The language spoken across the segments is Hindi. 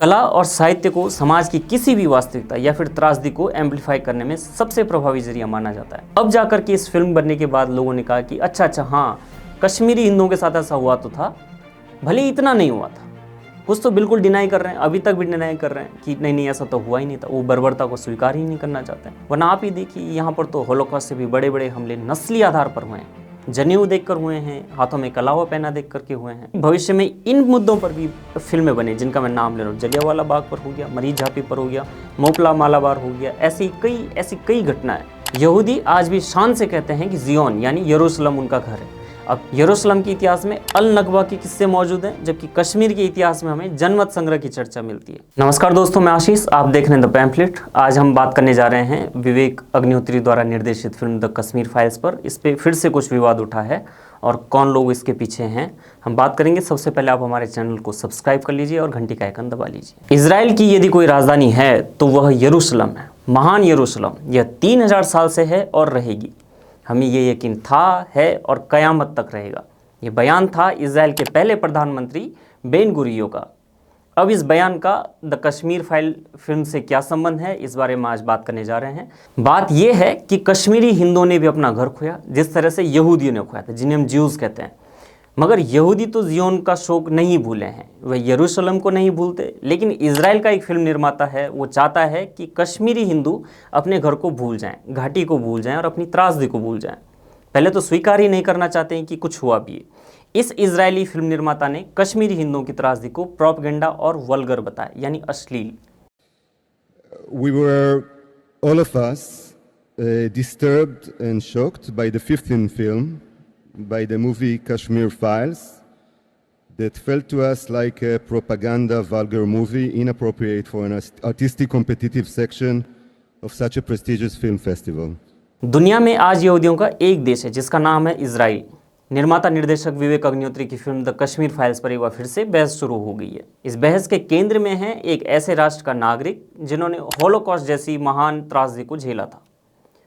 कला और साहित्य को समाज की किसी भी वास्तविकता या फिर त्रासदी को एम्पलीफाई करने में सबसे प्रभावी जरिया माना जाता है। अब जाकर के इस फिल्म बनने के बाद लोगों ने कहा कि अच्छा हाँ, कश्मीरी हिंदुओं के साथ ऐसा हुआ तो था, भले ही इतना नहीं हुआ था। कुछ तो बिल्कुल डिनाई कर रहे हैं, अभी तक भी डिनाई कर रहे हैं कि नहीं ऐसा तो हुआ ही नहीं था। वो बर्बरता को स्वीकार ही नहीं करना चाहते हैं। वरना आप ही देखिए, यहाँ पर तो होलोकॉस्ट से भी बड़े बड़े हमले नस्ली आधार पर हुए हैं। जनेऊ देखकर हुए हैं, हाथों में कलावा पहना देख करके हुए हैं। भविष्य में इन मुद्दों पर भी फिल्में बने, जिनका मैं नाम ले रहा हूँ। जलियांवाला बाग पर हो गया, मरीज झांपी पर हो गया, मोपला मालाबार हो गया, ऐसी कई घटनाएं। यहूदी आज भी शान से कहते हैं कि जियोन यानी यरूशलेम उनका घर है। अब यरूशलेम के इतिहास में अल नकबा के किस्से मौजूद हैं, जबकि कश्मीर के इतिहास में हमें जनमत संग्रह की चर्चा मिलती है। नमस्कार दोस्तों, मैं आशीष, आप देख रहे हैं द पैम्फलेट। आज हम बात करने जा रहे हैं विवेक अग्निहोत्री द्वारा निर्देशित फिल्म द कश्मीर फाइल्स पर। इस पे फिर से कुछ विवाद उठा है और कौन लोग इसके पीछे हैं, हम बात करेंगे। सबसे पहले आप हमारे चैनल को सब्सक्राइब कर लीजिए और घंटी का आइकन दबा लीजिए। इजराइल की यदि कोई राजधानी है तो वह यरूशलेम है, महान यरूशलेम। यह 3000 साल से है और रहेगी। हमें ये यकीन था, है और कयामत तक रहेगा। ये बयान था इजराइल के पहले प्रधानमंत्री बेन गुरियो का। अब इस बयान का द कश्मीर फाइल फिल्म से क्या संबंध है, इस बारे में आज बात करने जा रहे हैं। बात यह है कि कश्मीरी हिंदुओं ने भी अपना घर खोया, जिस तरह से यहूदियों ने खोया था, जिन्हें हम ज्यूज कहते हैं। मगर यहूदी तो जियोन का शोक नहीं भूले हैं, वह यरूशलेम को नहीं भूलते। लेकिन इजराइल का एक फिल्म निर्माता है, वो चाहता है कि कश्मीरी हिंदू अपने घर को भूल जाएं, घाटी को भूल जाएं और अपनी त्रासदी को भूल जाएं। पहले तो स्वीकार ही नहीं करना चाहते हैं कि कुछ हुआ भी है। इस इजरायली फिल्म निर्माता ने कश्मीरी हिंदुओं की त्रासदी को प्रोपेगेंडा और वल्गर बताया, यानी अश्लील। We were, all of us, disturbed and shocked by the 15th film, by the movie Kashmir Files, that felt to us like a propaganda vulgar movie, inappropriate for an artistic competitive section of such a prestigious film festival. दुनिया में आज यहूदियों का एक देश है जिसका नाम है इजराइल। निर्माता निर्देशक विवेक अग्निहोत्री की फिल्म द कश्मीर फाइल्स पर एक बार फिर से बहस शुरू हो गई है। इस बहस के केंद्र में है एक ऐसे राष्ट्र का नागरिक जिन्होंने होलोकॉस्ट जैसी महान त्रासदी को झेला था।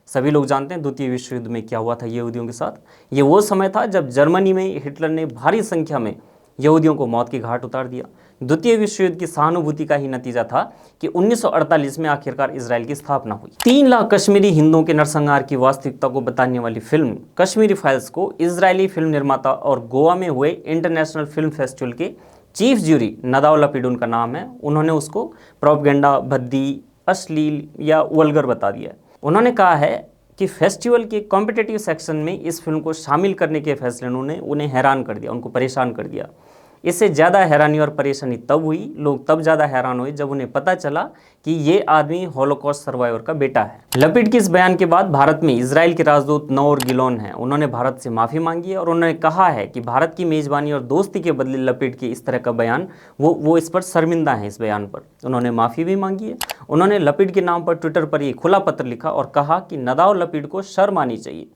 सभी लोग जानते हैं द्वितीय विश्व युद्ध में क्या हुआ था यहूदियों के साथ। ये वो समय था जब जर्मनी में हिटलर ने भारी संख्या में यहूदियों को मौत की घाट उतार दिया। द्वितीय विश्व युद्ध की सहानुभूति का ही नतीजा था कि 1948 में आखिरकार इजराइल की स्थापना हुई। 3 लाख कश्मीरी हिंदुओं के नरसंहार की वास्तविकता को बताने वाली फिल्म कश्मीरी फाइल्स को इजरायली फिल्म निर्माता और गोवा में हुए इंटरनेशनल फिल्म फेस्टिवल के चीफ ज्यूरी नदाव लपीड उनका नाम है, उन्होंने उसको प्रोपेगेंडा, भद्दी, अश्लील या वल्गर बता दिया। उन्होंने कहा है कि फेस्टिवल के कॉम्पिटिटिव सेक्शन में इस फिल्म को शामिल करने के फैसले ने उन्हें हैरान कर दिया, उनको परेशान कर दिया। इससे ज़्यादा हैरानी और परेशानी तब हुई, लोग तब ज़्यादा हैरान हुए जब उन्हें पता चला कि ये आदमी होलोकॉस्ट सर्वाइवर का बेटा है। लपीड के इस बयान के बाद भारत में इजराइल के राजदूत नोर गिलोन हैं, उन्होंने भारत से माफ़ी मांगी है और उन्होंने कहा है कि भारत की मेज़बानी और दोस्ती के बदले लपीड के इस तरह का बयान वो इस पर शर्मिंदा है। इस बयान पर उन्होंने माफ़ी भी मांगी है। उन्होंने लपीड के नाम पर ट्विटर पर एक खुला पत्र लिखा और कहा कि नदाव लपीड को शर्म आनी चाहिए।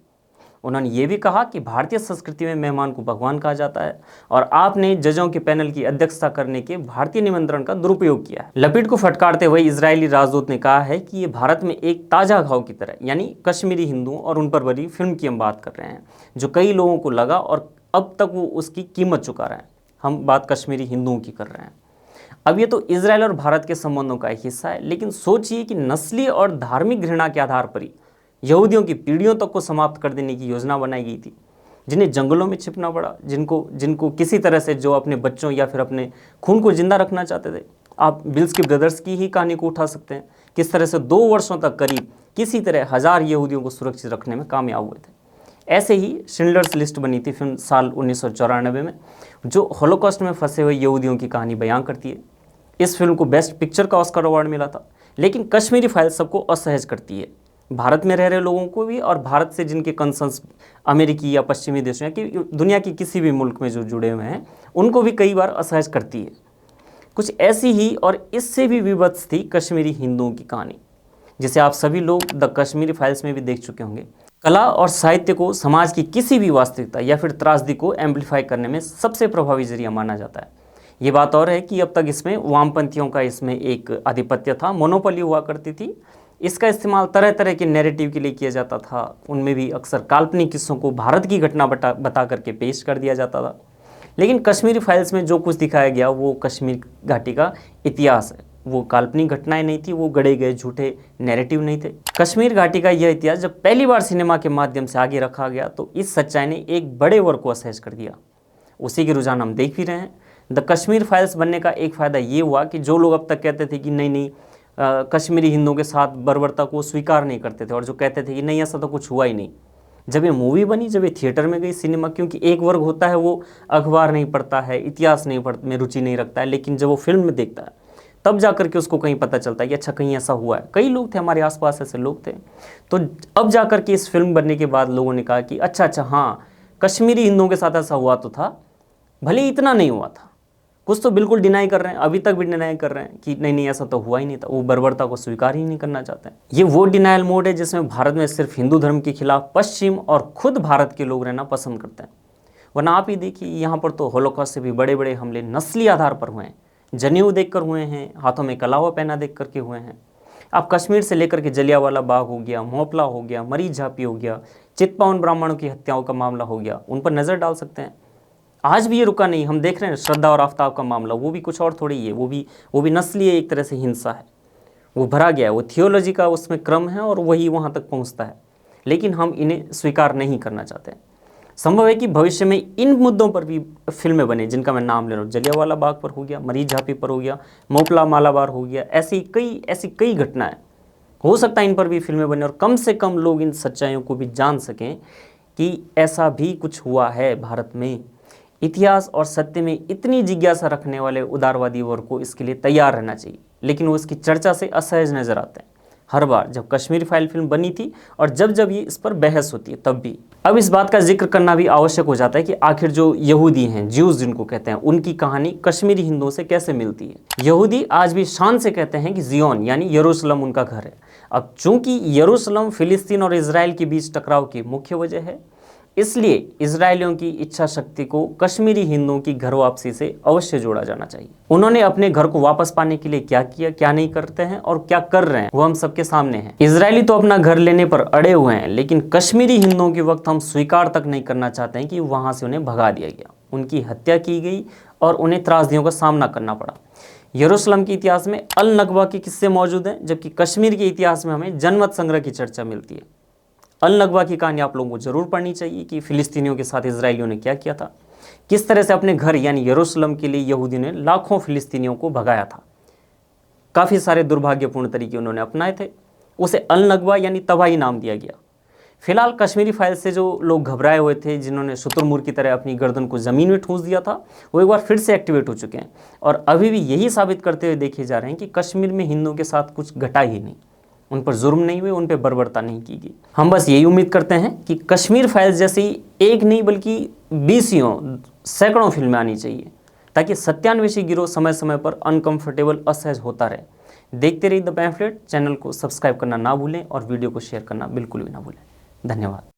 उन्होंने ये भी कहा कि भारतीय संस्कृति में मेहमान को भगवान कहा जाता है और आपने जजों के पैनल की अध्यक्षता करने के भारतीय निमंत्रण का दुरुपयोग किया है। लपीड को फटकारते हुए इजरायली राजदूत ने कहा है कि ये भारत में एक ताज़ा घाव की तरह, यानी कश्मीरी हिंदुओं और उन पर बनी फिल्म की हम बात कर रहे हैं, जो कई लोगों को लगा और अब तक वो उसकी कीमत चुका रहे हैं। हम बात कश्मीरी हिंदुओं की कर रहे हैं। अब ये तो इजराइल और भारत के संबंधों का एक हिस्सा है, लेकिन सोचिए कि नस्ली और धार्मिक घृणा के आधार पर ही यहूदियों की पीढ़ियों तक को समाप्त कर देने की योजना बनाई गई थी, जिन्हें जंगलों में छिपना पड़ा, जिनको किसी तरह से, जो अपने बच्चों या फिर अपने खून को जिंदा रखना चाहते थे। आप बिल्स के ब्रदर्स की ही कहानी को उठा सकते हैं, किस तरह से 2 वर्षों तक करीब किसी तरह 1000 यहूदियों को सुरक्षित रखने में कामयाब हुए थे। ऐसे ही शिंडलर्स लिस्ट बनी थी फिल्म साल 1994 में, जो होलोकॉस्ट में फंसे हुए यहूदियों की कहानी बयां करती है। इस फिल्म को बेस्ट पिक्चर का ऑस्कर अवार्ड मिला था। लेकिन कश्मीरी फाइल सबको असहज करती है, भारत में रह रहे लोगों को भी और भारत से जिनके कंसर्न्स अमेरिकी या पश्चिमी देशों या कि दुनिया की किसी भी मुल्क में जो जुड़े हुए हैं, उनको भी कई बार असहज करती है। कुछ ऐसी ही और इससे भी विभत्स थी कश्मीरी हिंदुओं की कहानी, जिसे आप सभी लोग द कश्मीरी फाइल्स में भी देख चुके होंगे। कला और साहित्य को समाज की किसी भी वास्तविकता या फिर त्रासदी को एम्पलीफाई करने में सबसे प्रभावी जरिया माना जाता है। ये बात और है कि अब तक इसमें वामपंथियों का इसमें एक आधिपत्य था, मोनोपोली हुआ करती थी। इसका इस्तेमाल तरह तरह के नैरेटिव के लिए किया जाता था। उनमें भी अक्सर काल्पनिक किस्सों को भारत की घटना बता करके पेश कर दिया जाता था। लेकिन कश्मीरी फाइल्स में जो कुछ दिखाया गया वो कश्मीर घाटी का इतिहास है, वो काल्पनिक घटनाएं नहीं थी, वो गढ़े गए झूठे नैरेटिव नहीं थे। कश्मीर घाटी का यह इतिहास जब पहली बार सिनेमा के माध्यम से आगे रखा गया तो इस सच्चाई ने एक बड़े वर्ग को असहज कर दिया। उसी के रुझान हम देख भी रहे हैं। द कश्मीर फाइल्स बनने का एक फ़ायदा ये हुआ कि जो लोग अब तक कहते थे कि नहीं कश्मीरी हिंदुओं के साथ बर्बरता को स्वीकार नहीं करते थे और जो कहते थे कि नहीं ऐसा तो कुछ हुआ ही नहीं, जब ये मूवी बनी, जब ये थिएटर में गई सिनेमा, क्योंकि एक वर्ग होता है वो अखबार नहीं पढ़ता है, इतिहास नहीं में रुचि नहीं रखता है, लेकिन जब वो फिल्म में देखता है तब जा करके उसको कहीं पता चलता है कि अच्छा कहीं ऐसा हुआ है। कई लोग थे हमारे आसपास, ऐसे लोग थे। तो अब जा करके इस फिल्म बनने के बाद लोगों ने कहा कि अच्छा हाँ, कश्मीरी हिंदुओं के साथ ऐसा हुआ तो था, भले ही इतना नहीं हुआ था। कुछ तो बिल्कुल डिनाई कर रहे हैं, अभी तक भी डिनाई कर रहे हैं कि नहीं ऐसा तो हुआ ही नहीं था। वो बर्बरता को स्वीकार ही नहीं करना चाहते हैं। ये वो डिनायल मोड है जिसमें भारत में सिर्फ हिंदू धर्म के खिलाफ पश्चिम और खुद भारत के लोग रहना पसंद करते हैं। वरना आप ही देखिए, यहाँ पर तो होलोकॉस्ट से भी बड़े बड़े हमले नस्ली आधार पर हुए हैं, जनेऊ देखकर हुए हैं, हाथों में कलावा पहना देख करके हुए हैं। आप कश्मीर से लेकर के जलियांवाला बाग हो गया, मोपला हो गया, मरीज झांपी हो गया, चितपावन ब्राह्मणों की हत्याओं का मामला हो गया, उन पर नज़र डाल सकते हैं। आज भी ये रुका नहीं। हम देख रहे हैं श्रद्धा और आफ्ताब का मामला, वो भी कुछ और थोड़ी है, वो भी नस्लीय एक तरह से हिंसा है। वो भरा गया है, वो थियोलॉजी का उसमें क्रम है और वही वहाँ तक पहुँचता है, लेकिन हम इन्हें स्वीकार नहीं करना चाहते। संभव है कि भविष्य में इन मुद्दों पर भी फिल्में बने, जिनका मैं नाम ले रहा हूँ। जलियांवाला बाग पर हो गया, मरीज झांपी पर हो गया, मोपला मालाबार हो गया, ऐसी कई घटनाएं हो सकता है इन पर भी फिल्में बने और कम से कम लोग इन सच्चाइयों को भी जान सकें कि ऐसा भी कुछ हुआ है भारत में। इतिहास और सत्य में इतनी जिज्ञासा रखने वाले उदारवादी वर्ग को इसके लिए तैयार रहना चाहिए, लेकिन वो इसकी चर्चा से असहज नजर आते हैं हर बार जब कश्मीर फाइल फिल्म बनी थी और जब ये इस पर बहस होती है तब भी। अब इस बात का जिक्र करना भी आवश्यक हो जाता है कि आखिर जो यहूदी हैं, ज्यूज जिनको कहते हैं, उनकी कहानी कश्मीरी हिंदुओं से कैसे मिलती है। यहूदी आज भी शान से कहते हैं कि जियोन यानी यरूशलेम उनका घर है। अब चूंकि यरूशलेम फिलिस्तीन और इजराइल के बीच टकराव की मुख्य वजह है, इसलिए इजरायलियों की इच्छा शक्ति को कश्मीरी हिंदुओं की घर वापसी से अवश्य जोड़ा जाना चाहिए। उन्होंने अपने घर को वापस पाने के लिए क्या किया, क्या नहीं करते हैं और क्या कर रहे हैं, वो हम सबके सामने है। इजरायली तो अपना घर लेने पर अड़े हुए हैं, लेकिन कश्मीरी हिंदुओं के वक्त हम स्वीकार तक नहीं करना चाहते हैं कि वहां से उन्हें भगा दिया गया, उनकी हत्या की गई और उन्हें त्रासदियों का सामना करना पड़ा। यरूशलेम के इतिहास में अल नकबा के किस्से मौजूद हैं, जबकि कश्मीर के इतिहास में हमें जनमत संग्रह की चर्चा मिलती है। अल नकबा की कहानी आप लोगों को जरूर पढ़नी चाहिए कि फिलिस्तीनियों के साथ इजरायलियों ने क्या किया था, किस तरह से अपने घर यानी यरूशलेम के लिए यहूदियों ने लाखों फिलिस्तीनियों को भगाया था। काफ़ी सारे दुर्भाग्यपूर्ण तरीके उन्होंने अपनाए थे, उसे अल नकबा यानी तबाही नाम दिया गया। फिलहाल कश्मीरी फाइल से जो लोग घबराए हुए थे, जिन्होंने शुतुरमुर्ग की तरह अपनी गर्दन को ज़मीन में ठूंस दिया था, वो एक बार फिर से एक्टिवेट हो चुके हैं और अभी भी यही साबित करते हुए देखे जा रहे हैं कि कश्मीर में हिंदुओं के साथ कुछ घटा ही नहीं, उन पर जुर्म नहीं हुए, उन पर बर्बरता नहीं की गई। हम बस यही उम्मीद करते हैं कि कश्मीर फाइल्स जैसी एक नहीं बल्कि 20 सैकड़ों फिल्में आनी चाहिए, ताकि सत्यान्वेषी गिरोह समय समय पर अनकंफर्टेबल असहज होता रहे। देखते रहिए द पैम्फलेट। चैनल को सब्सक्राइब करना ना भूलें और वीडियो को शेयर करना बिल्कुल भी ना भूलें। धन्यवाद।